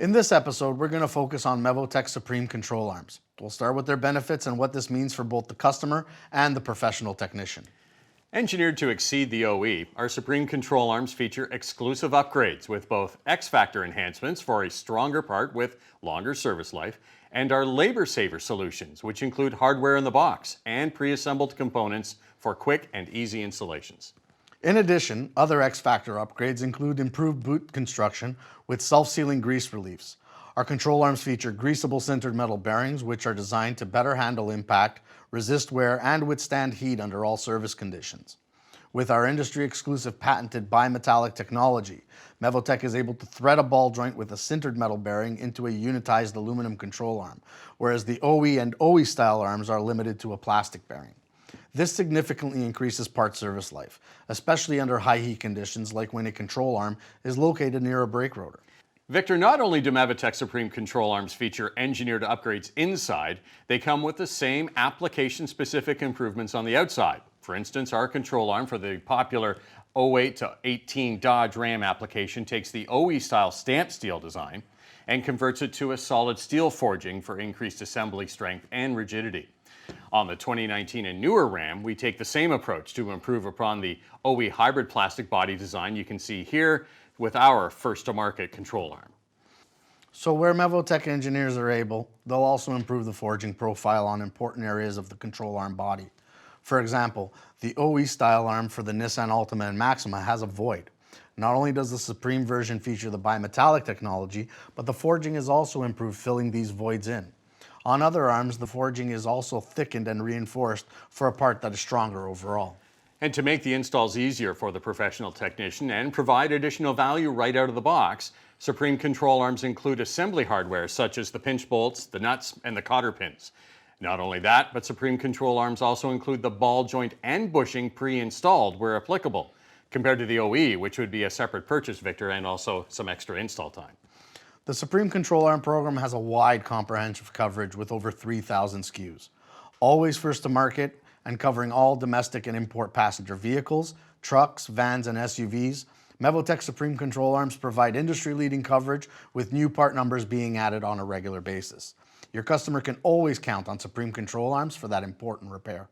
In this episode, we're going to focus on Mevotech Supreme control arms. We'll start with their benefits and what this means for both the customer and the professional technician. Engineered to exceed the OE, our Supreme control arms feature exclusive upgrades with both X-Factor enhancements for a stronger part with longer service life, and our labor saver solutions, which include hardware in the box and pre-assembled components for quick and easy installations. In addition, other X-Factor upgrades include improved boot construction with self-sealing grease reliefs. Our control arms feature Greaseable sintered metal bearings, which are designed to better handle impact, resist wear, and withstand heat under all service conditions. With our industry-exclusive patented bimetallic technology, Mevotech is able to thread a ball joint with a sintered metal bearing into a unitized aluminum control arm, whereas the OE and OE style arms are limited to a plastic bearing. This significantly increases part service life, especially under high heat conditions like when a control arm is located near a brake rotor. Victor, not only do Mevotech Supreme control arms feature engineered upgrades inside, they come with the same application-specific improvements on the outside. For instance, our control arm for the popular 08 to 18 Dodge Ram application takes the OE-style stamped steel design and converts it to a solid steel forging for increased assembly strength and rigidity. On the 2019 and newer Ram, we take the same approach to improve upon the OE hybrid plastic body design you can see here with our first-to-market control arm. So where Mevotech engineers are able, they'll also improve the forging profile on important areas of the control arm body. For example, the OE style arm for the Nissan Altima and Maxima has a void. Not only does the Supreme version feature the bimetallic technology, but the forging is also improved, filling these voids in. On other arms, the forging is also thickened and reinforced for a part that is stronger overall. And to make the installs easier for the professional technician and provide additional value right out of the box, Supreme control arms include assembly hardware such as the pinch bolts, the nuts, and the cotter pins. Not only that, but Supreme control arms also include the ball joint and bushing pre-installed where applicable, compared to the OE, which would be a separate purchase, Victor, and also some extra install time. The Supreme control arm program has a wide comprehensive coverage with over 3,000 SKUs. Always first to market and covering all domestic and import passenger vehicles, trucks, vans, and SUVs, Mevotech Supreme control arms provide industry-leading coverage with new part numbers being added on a regular basis. Your customer can always count on Supreme control arms for that important repair.